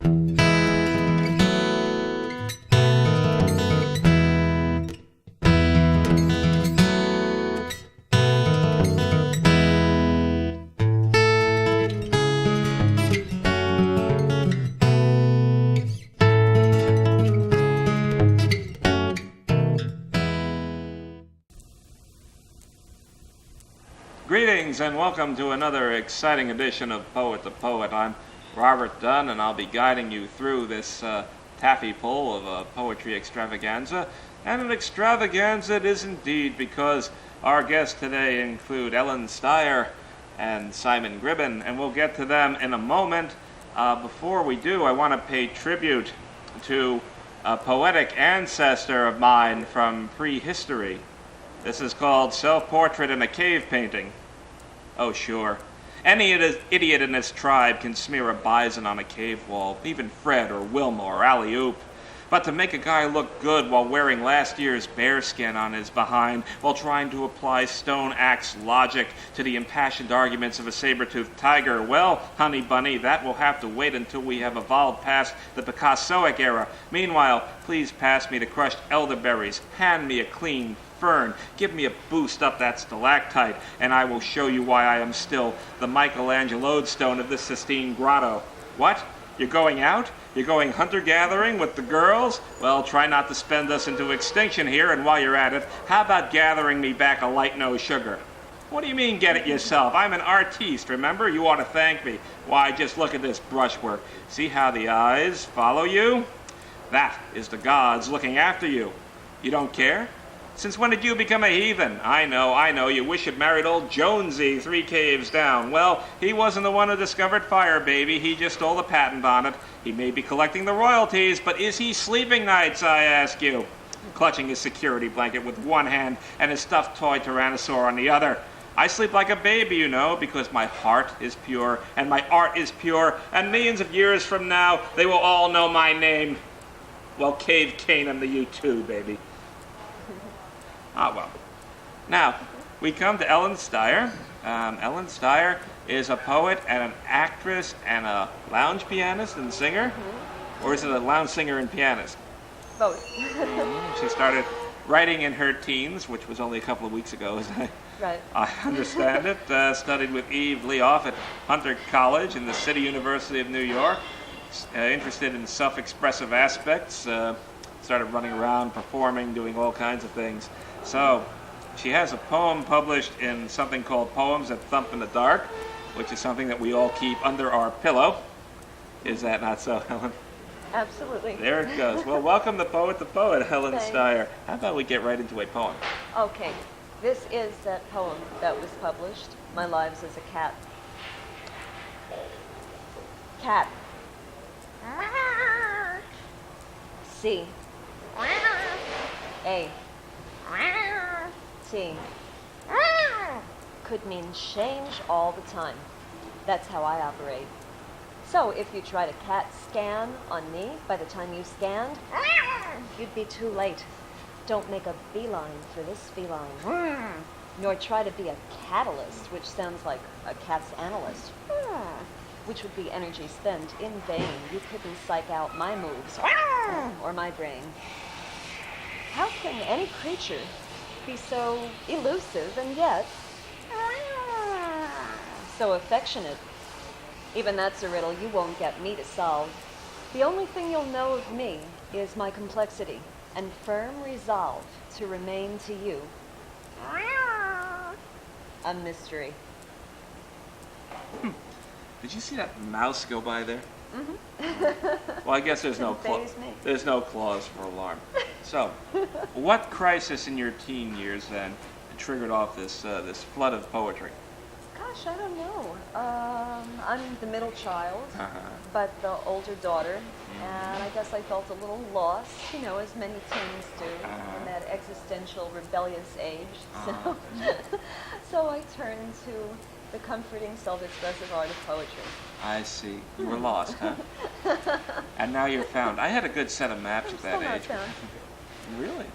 Greetings and welcome to another exciting edition of Poet the Poet. I'm Robert Dunn and I'll be guiding you through this taffy pull of a poetry extravaganza. And an extravaganza it is indeed, because our guests today include Ellen Steier and Simon Gribben, and we'll get to them in a moment. Before we do, I want to pay tribute to a poetic ancestor of mine from prehistory. This is called Self-Portrait in a Cave Painting. Oh, sure. Any idiot in this tribe can smear a bison on a cave wall, even Fred or Wilma or Alley-Oop. But to make a guy look good while wearing last year's bearskin on his behind, while trying to apply stone axe logic to the impassioned arguments of a saber-toothed tiger, well, honey bunny, that will have to wait until we have evolved past the Picassoic era. Meanwhile, please pass me the crushed elderberries, hand me a clean fern, give me a boost up that stalactite, and I will show you why I am still the Michelangelo stone of this Sistine Grotto. What? You're going out? You're going hunter-gathering with the girls? Well, try not to spend us into extinction here, and while you're at it, how about gathering me back a light-nosed sugar? What do you mean, get it yourself? I'm an artiste, remember? You ought to thank me. Why, just look at this brushwork. See how the eyes follow you? That is the gods looking after you. You don't care? Since when did you become a heathen? I know, you wish you'd married old Jonesy 3 caves down. Well, he wasn't the one who discovered fire, baby. He just stole the patent on it. He may be collecting the royalties, but is he sleeping nights, I ask you? Clutching his security blanket with one hand and his stuffed toy tyrannosaur on the other. I sleep like a baby, you know, because my heart is pure and my art is pure, and millions of years from now, they will all know my name. Well, Cave Canaan to you too, baby. Ah, well. Now, we come to Ellen Steier. Ellen Steier is a poet and an actress and a lounge pianist and singer. Mm-hmm. Or is it a lounge singer and pianist? Both. She started writing in her teens, which was only a couple of weeks ago, as I understand it. Studied with Eve Leoff at Hunter College in the City University of New York. Interested in self-expressive aspects. Started running around, performing, doing all kinds of things. So, she has a poem published in something called Poems That Thump in the Dark, which is something that we all keep under our pillow. Is that not so, Helen? Absolutely. There it goes. Well, welcome to Poet the Poet, Ellen Steier. How about we get right into a poem? Okay. This is that poem that was published, My Lives as a Cat. Cat. C. A. T. Could mean change all the time. That's how I operate. So if you try to cat scan on me, by the time you scanned, you'd be too late. Don't make a beeline for this feline. Nor try to be a catalyst, which sounds like a cat's analyst, which would be energy spent in vain. You couldn't psych out my moves or my brain. How can any creature be so elusive and yet so affectionate? Even that's a riddle you won't get me to solve. The only thing you'll know of me is my complexity and firm resolve to remain to you a mystery. Did you see that mouse go by there? Mm-hmm. Well, I guess there's no clause for alarm. So, what crisis in your teen years then triggered off this flood of poetry? Gosh, I don't know. I'm the middle child, but the older daughter, and I guess I felt a little lost, as many teens do in that existential, rebellious age. So I turned to the comforting, self-expressive art of poetry. I see. You were lost, huh? And now you're found. I had a good set of maps at that age. Found. Really?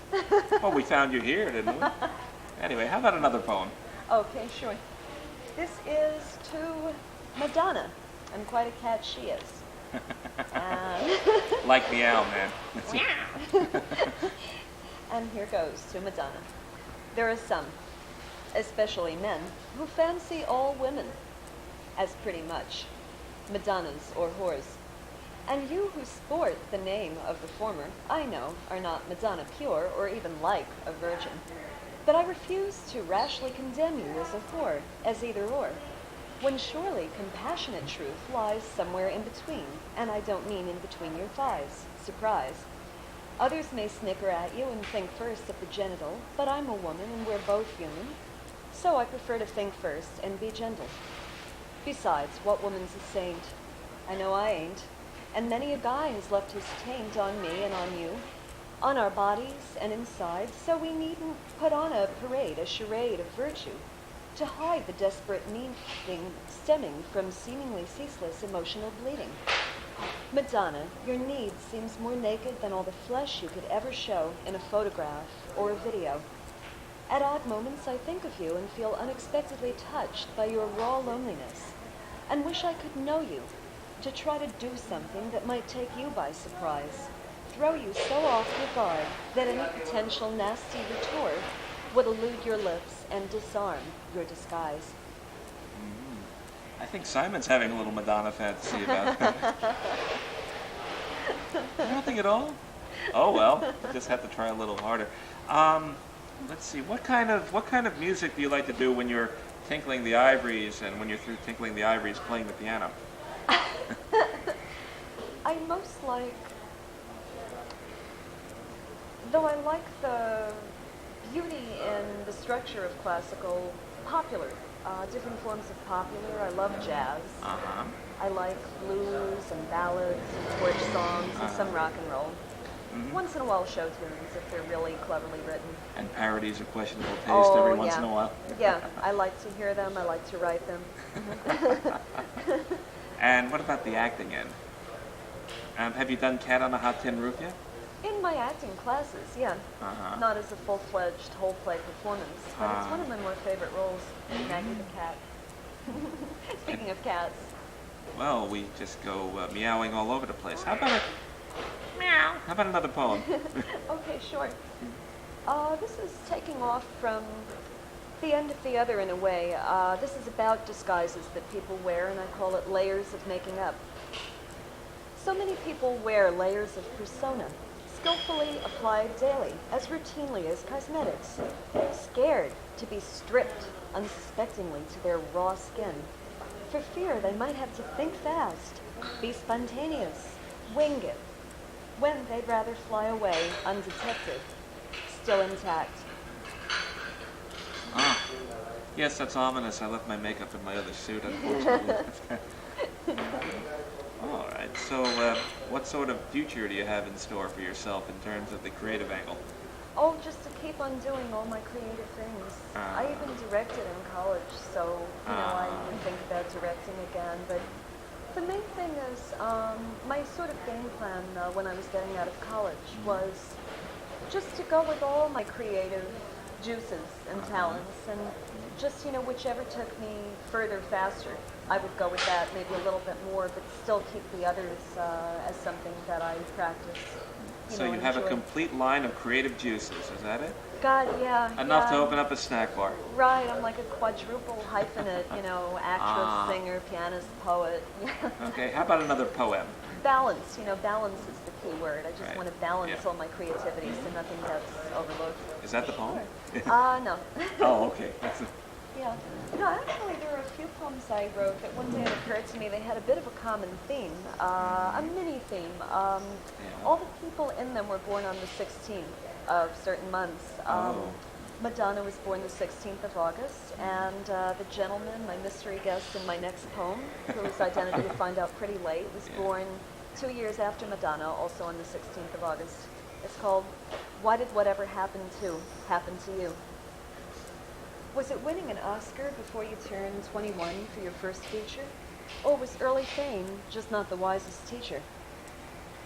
Well, we found you here, didn't we? Anyway, how about another poem? Okay, sure. This is to Madonna, and quite a cat she is. And Like meow, man. And here goes to Madonna. There are some, especially men, who fancy all women as pretty much Madonnas or whores. And you who sport the name of the former, I know, are not Madonna pure or even like a virgin. But I refuse to rashly condemn you as a whore, as either or, when surely compassionate truth lies somewhere in between, and I don't mean in between your thighs. Surprise. Others may snicker at you and think first of the genital, but I'm a woman and we're both human, so I prefer to think first and be gentle. Besides, what woman's a saint? I know I ain't. And many a guy has left his taint on me and on you, on our bodies and inside, so we needn't put on a parade, a charade of virtue, to hide the desperate meaning stemming from seemingly ceaseless emotional bleeding. Madonna, your need seems more naked than all the flesh you could ever show in a photograph or a video. At odd moments I think of you and feel unexpectedly touched by your raw loneliness, and wish I could know you, to try to do something that might take you by surprise, throw you so off your guard that any potential nasty retort would elude your lips and disarm your disguise. I think Simon's having a little Madonna fantasy about that. Nothing at all? Oh well, you just have to try a little harder. Let's see, what kind of music do you like to do when you're tinkling the ivories, and when you're through tinkling the ivories playing the piano? I most like, though I like the beauty and the structure of classical, popular, different forms of popular. I love jazz. Uh-huh. I like blues and ballads and torch songs and some rock and roll. Mm-hmm. Once in a while show tunes if they're really cleverly written. And parodies of questionable taste every once in a while. Yeah, I like to hear them. I like to write them. And what about the acting end? Have you done Cat on a Hot Tin Roof yet? In my acting classes, yeah. Uh-huh. Not as a full-fledged whole play performance, but it's one of my more favorite roles, Maggie the cat. Speaking of cats. Well, we just go meowing all over the place. How about meow? How about another poem? Okay, sure. This is taking off from the end of the other in a way. This is about disguises that people wear, and I call it layers of making up. So many people wear layers of persona, skillfully applied daily, as routinely as cosmetics, scared to be stripped unsuspectingly to their raw skin, for fear they might have to think fast, be spontaneous, wing it, when they'd rather fly away undetected, still intact. Ah, yes, that's ominous. I left my makeup in my other suit, unfortunately. All right, so what sort of future do you have in store for yourself in terms of the creative angle? Oh, just to keep on doing all my creative things. I even directed in college, so, I would think about directing again. But the main thing is, my sort of game plan when I was getting out of college was just to go with all my creative juices and talents, and just, whichever took me further faster, I would go with that maybe a little bit more, but still keep the others as something that I practice. So you have a complete line of creative juices, is that it? God, yeah. Enough to open up a snack bar. Right, I'm like a quadruple hyphenate, actress, singer, pianist, poet. Okay, how about another poem? Balance, balance is the key word. I just want to balance Yeah. all my creativity so nothing gets overlooked. Is that the poem? No. Oh, okay. Yeah. No, actually, there are a few poems I wrote that one day it occurred to me they had a bit of a common theme, a mini theme. All the people in them were born on the 16th of certain months. Madonna was born the 16th of August, and the gentleman, my mystery guest in my next poem, whose identity we find out pretty late, was born 2 years after Madonna, also on the 16th of August. It's called Why Did Whatever Happen to You? Was it winning an Oscar before you turned 21 for your first feature? Or was early fame just not the wisest teacher?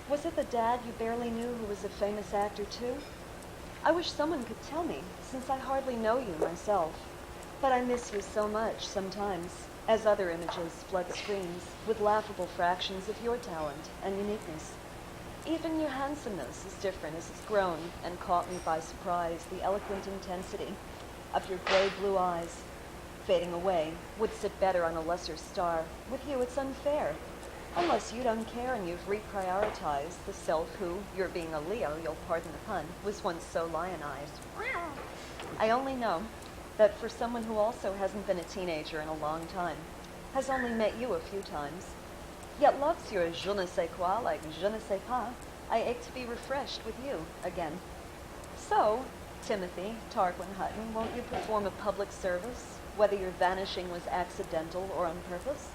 Was it the dad you barely knew who was a famous actor too? I wish someone could tell me, since I hardly know you myself. But I miss you so much sometimes, as other images flood screens with laughable fractions of your talent and uniqueness. Even your handsomeness is different as it's grown and caught me by surprise. The eloquent intensity of your gray-blue eyes, fading away, would sit better on a lesser star. With you, it's unfair. Unless you don't care and you've reprioritized the self who, you're being a Leo, you'll pardon the pun, was once so lionized. I only know that for someone who also hasn't been a teenager in a long time, has only met you a few times, yet loves your je ne sais quoi like je ne sais pas, I ache to be refreshed with you again. So, Timothy Tarquin Hutton, won't you perform a public service, whether your vanishing was accidental or on purpose?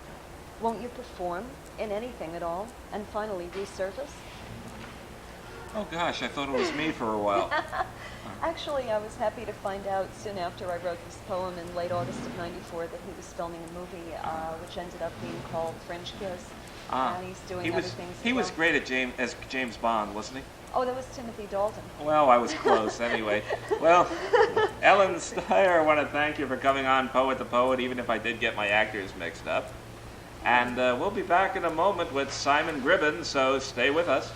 Won't you perform in anything at all, and finally resurface? Oh gosh, I thought it was me for a while. Actually, I was happy to find out soon after I wrote this poem in late August of '94 that he was filming a movie which ended up being called French Kiss. And he's doing other things. He was great at as James Bond, wasn't he? Oh, that was Timothy Dalton. Well, I was close anyway. Well, Ellen Steier, I want to thank you for coming on Poet the Poet, even if I did get my actors mixed up. And we'll be back in a moment with Simon Gribben, so stay with us.